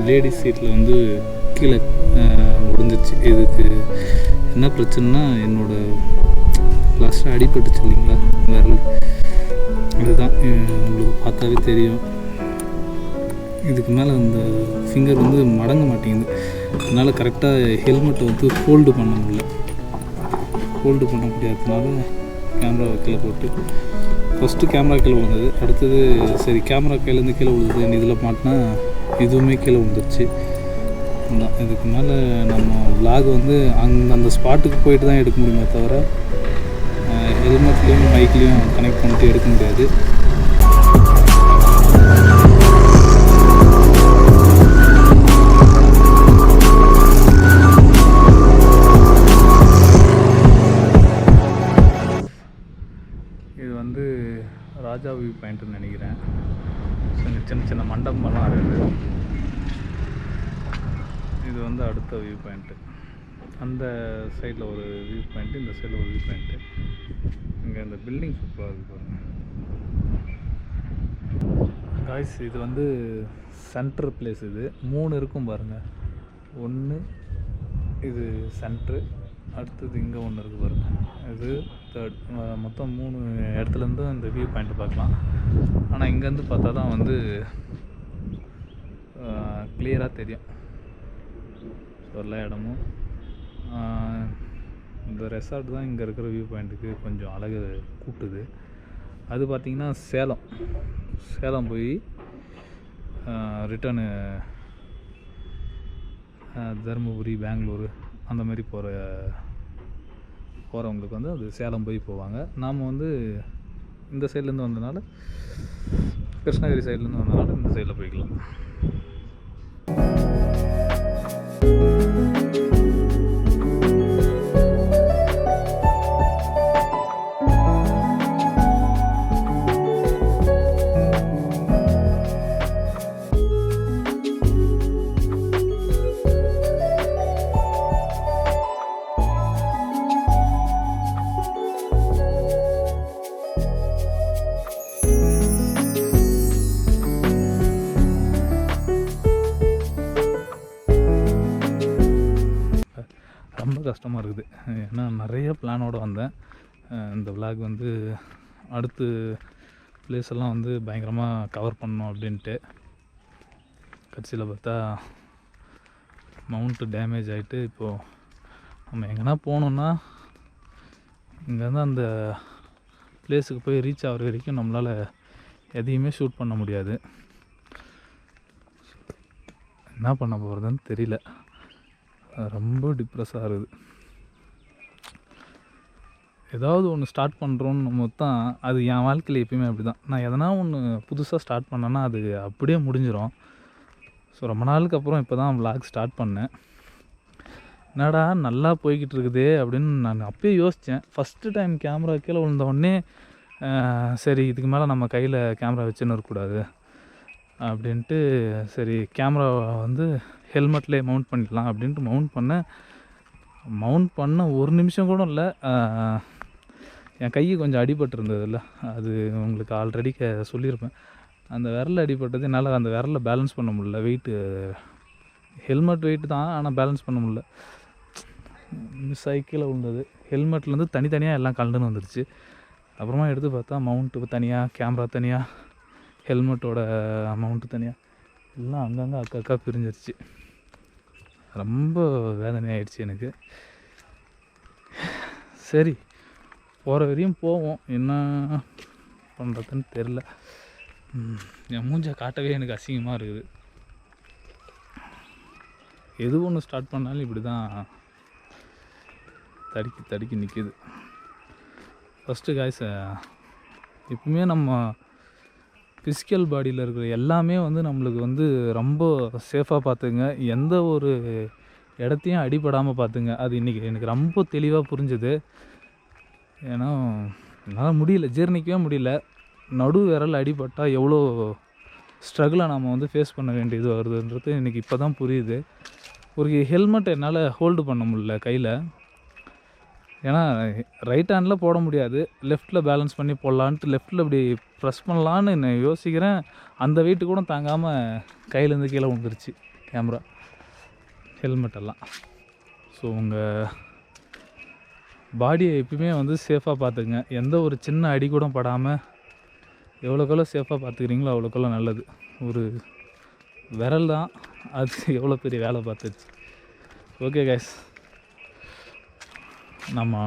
Ladies சீட்டில் வந்து கீழே உடஞ்சிச்சு. இதுக்கு என்ன பிரச்சனைனா என்னோடய லாஸ்ட்டாக அடிபட்டுச்சு இல்லைங்களா விரல், அதுதான் உங்களுக்கு பார்த்தாவே தெரியும். இதுக்கு மேலே அந்த ஃபிங்கர் வந்து மடங்க மாட்டேங்குது. அதனால் கரெக்டாக ஹெல்மெட்டை வந்து ஹோல்டு பண்ண முடியல. ஹோல்டு பண்ண முடியாததுனால கேமரா கீழே போட்டு ஃபஸ்ட்டு கேமரா கீழே விழுந்தது. அடுத்தது சரி கேமரா கையிலேருந்து கீழே விழுந்தது, இதில் மாட்டினா இதுவுமே கீழே விழுந்துருச்சு. தான் இதுக்கு மேலே நம்ம விலாக் வந்து அந்த ஸ்பாட்டுக்கு போயிட்டு தான் எடுக்க முடியுமே தவிர ஹெல்மெட்லேயும் பைக்லேயும் கனெக்ட் பண்ணிட்டு எடுக்க முடியாது. இது வந்து ராஜா வியூ பாயிண்ட்டுன்னு நினைக்கிறேன். சின்ன சின்ன மண்டபமெல்லாம் இருக்குது. இது வந்து அடுத்த வியூ பாயிண்ட்டு. அந்த சைடில் ஒரு வியூ பாயிண்ட்டு, இந்த சைடில் ஒரு வியூ பாயிண்ட்டு. இங்கே இந்த பில்டிங் சூப்பராக இருக்குது பாருங்கள் காய்ஸ். இது வந்து சென்ட்ரு பிளேஸ். இது 3 இருக்கும் பாருங்கள். 1 இது சென்ட்ரு, அடுத்தது இங்கே ஒன்று இருக்குது பாருங்கள், இது தேர்ட். மொத்தம் 3 இடத்துலேருந்து இந்த வியூ பாயிண்ட்டு பார்க்கலாம். ஆனால் இங்கேருந்து பார்த்தா தான் வந்து கிளியராக தெரியும் எல்லா இடமும். இந்த ரெசார்ட் தான் இங்கே இருக்கிற வியூ பாயிண்ட்டுக்கு கொஞ்சம் அழகு கூட்டுது. அது பார்த்திங்கன்னா சேலம் போய் ரிட்டர்னு தருமபுரி, பெங்களூரு அந்த மாதிரி போகிறவங்களுக்கு வந்து அது சேலம் போய் போவாங்க. நாம் வந்து இந்த சைட்லேருந்து வந்ததுனால, கிருஷ்ணகிரி சைட்லேருந்து வந்ததுனால இந்த சைடில் போய்க்கலாம். ரொம்ப கஷ்டமாக இருக்குது. ஏன்னா நிறைய பிளானோடு வந்தேன். இந்த விலாக் வந்து அடுத்து பிளேஸ் எல்லாம் வந்து பயங்கரமாக கவர் பண்ணணும் அப்படின்ட்டு. கடைசியில் பார்த்தா மவுண்ட்டு டேமேஜ் ஆகிட்டு, இப்போது நம்ம எங்கன்னா போனோன்னா இங்கேருந்து அந்த பிளேஸுக்கு போய் ரீச் ஆகிற வரைக்கும் நம்மளால் எதையுமே ஷூட் பண்ண முடியாது. என்ன பண்ண போகிறதுன்னு தெரியல. ரொம்ப டிப்ரெஸ்ஸாக இருக்குது. ஏதாவது ஒன்று ஸ்டார்ட் பண்ணுறோன்னு மொத்தம் அது என் வாழ்க்கையில் எப்பயுமே அப்படி தான். நான் எதனா ஒன்று புதுசாக ஸ்டார்ட் பண்ணேன்னா அது அப்படியே முடிஞ்சிடும். ஸோ ரொம்ப நாளுக்கு அப்புறம் இப்போ தான் விலாக் ஸ்டார்ட் பண்ணேன். என்னடா நல்லா போய்கிட்டு இருக்குதே அப்படின்னு நான் அப்பயே யோசித்தேன். ஃபஸ்ட்டு டைம் கேமரா கீழே விழுந்தோடனே சரி இதுக்கு மேலே நம்ம கையில் கேமரா வச்சுன்னு இருக்கக்கூடாது அப்படின்ட்டு, சரி கேமரா வந்து ஹெல்மெட்லேயே மவுண்ட் பண்ணிடலாம் அப்படின்ட்டு மவுண்ட் பண்ண ஒரு நிமிஷம் கூட இல்லை. என் கை கொஞ்சம் அடிபட்டிருந்ததில்ல, அது உங்களுக்கு ஆல்ரெடி சொல்லியிருப்பேன். அந்த விரல் அடிபட்டது, என்னால் அந்த விரலில் பேலன்ஸ் பண்ண முடியல. வெயிட்டு ஹெல்மெட் வெயிட்டு தான், ஆனால் பேலன்ஸ் பண்ண முடியல. மிஸ் ஆகி கீழே விழுந்தது. ஹெல்மெட்லேருந்து தனித்தனியாக எல்லாம் கலந்துன்னு வந்துடுச்சு. அப்புறமா எடுத்து பார்த்தா மவுண்ட்டு தனியாக, கேமரா தனியாக, ஹெல்மெட்டோட மவுண்ட்டு தனியாக, எல்லாம் அங்கங்கே அக்கா பிரிஞ்சிருச்சு. ரொம்ப வேதனையாயிடுச்சு எனக்கு. சரி போகிற வரையும் போவோம், என்ன பண்ணுறதுன்னு தெரில. என் மூஞ்சை காட்டவே எனக்கு அசிங்கமாக இருக்குது. எது ஒன்று ஸ்டார்ட் பண்ணாலும் இப்படி தான் தடுக்கி நிற்கிது. ஃபஸ்ட்டு காய்ஸ், எப்பவுமே நம்ம ஃபிசிக்கல் பாடியில் இருக்கிற எல்லாமே வந்து நம்மளுக்கு வந்து ரொம்ப சேஃபாக பார்த்துங்க. எந்த ஒரு இடத்தையும் அடிபடாமல் பார்த்துங்க. அது இன்றைக்கி எனக்கு ரொம்ப தெளிவாக புரிஞ்சுது. ஏன்னா என்னால் முடியல, ஜீர்ணிக்கவே முடியல. நடு விரல் அடிபட்டால் எவ்வளோ ஸ்ட்ரகிளை நம்ம வந்து ஃபேஸ் பண்ண வேண்டியது வருதுன்றது இன்றைக்கி இப்போ தான் புரியுது. ஒரு ஹெல்மெட் என்னால் ஹோல்டு பண்ண முடியல கையில். ஏன்னா ரைட் ஹேண்டில் போட முடியாது, லெஃப்ட்டில் பேலன்ஸ் பண்ணி போடலான்ட்டு லெஃப்ட்டில் இப்படி ப்ரெஸ் பண்ணலான்னு நான் யோசிக்கிறேன். அந்த வெயிட்டு கூட தாங்காமல் கையிலேருந்து கீழே விழுந்துருச்சு. கேமரா, ஹெல்மெட் எல்லாம். ஸோ உங்கள் பாடியை எப்பயுமே வந்து சேஃபாக பார்த்துக்குங்க. எந்த ஒரு சின்ன அடி கூட படாமல் எவ்வளோக்கெவ்வளோ சேஃபாக பார்த்துக்கிறீங்களோ அவ்வளோக்கெவ்வளோ நல்லது. ஒரு விரல் தான் அது எவ்வளோ பெரிய வேலை பார்த்துச்சு. ஓகே கைஸ், நம்ம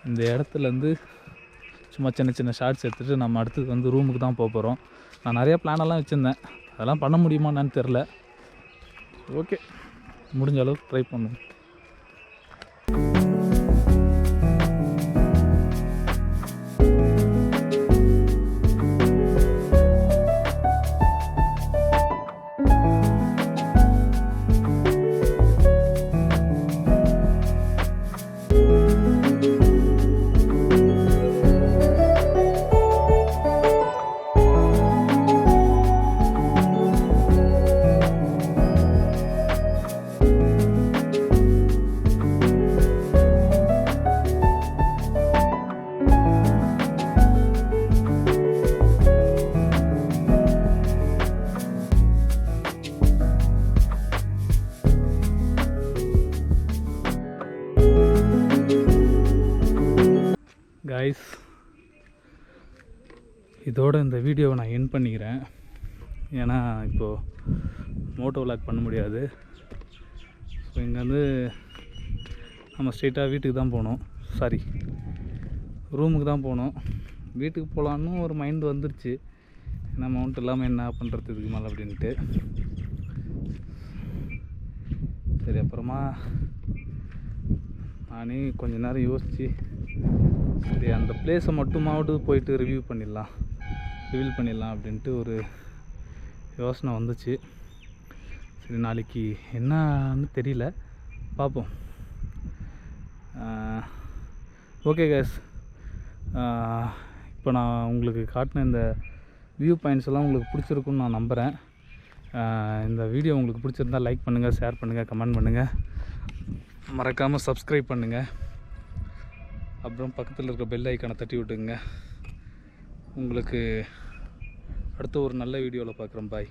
இந்த இடத்துலேருந்து சும்மா சின்ன சின்ன ஷார்ட்ஸ் எடுத்துகிட்டு நம்ம அடுத்தது வந்து ரூமுக்கு தான் போக போகிறோம். நான் நிறையா பிளானெல்லாம் வச்சுருந்தேன், அதெல்லாம் பண்ண முடியுமான்னு தெரில. ஓகே, முடிஞ்ச அளவுக்கு ட்ரை பண்ணுவோம். கைஸ், இதோட இந்த வீடியோவை நான் எண்ட் பண்ணிக்கிறேன். ஏன்னா இப்போது மோட்டோ விளாக் பண்ண முடியாது. ஸோ இங்கேருந்து நம்ம ஸ்ட்ரெயிட்டாக வீட்டுக்கு தான் போகணும். சாரி, ரூமுக்கு தான் போகணும். வீட்டுக்கு போகலான்னு ஒரு மைண்ட் வந்துருச்சு. ஏன்னா அமௌண்ட் இல்லாமல் என்ன பண்ணுறது இதுக்கு மேலே அப்படின்ட்டு. சரி, அப்புறமா நானே கொஞ்ச நேரம் யோசித்து சரி அந்த பிளேஸை மட்டுமாவது போயிட்டு ரிவ்யூல் பண்ணிடலாம் அப்படின்ட்டு ஒரு யோசனை வந்துச்சு. சரி, நாளைக்கு என்னன்னு தெரியல, பார்ப்போம். ஓகே கைஸ், இப்போ நான் உங்களுக்கு காட்டின இந்த வியூ பாயிண்ட்ஸ் எல்லாம் உங்களுக்கு பிடிச்சிருக்குன்னு நான் நம்புகிறேன். இந்த வீடியோ உங்களுக்கு பிடிச்சிருந்தால் லைக் பண்ணுங்கள், ஷேர் பண்ணுங்கள், கமெண்ட் பண்ணுங்கள், மறக்காமல் சப்ஸ்கிரைப் பண்ணுங்கள். அப்புறம் பக்கத்தில் இருக்க பெல் ஐக்கானை தட்டி விட்டுங்க. உங்களுக்கு அடுத்த ஒரு நல்ல வீடியோவில் பார்க்குறேன். பாய்.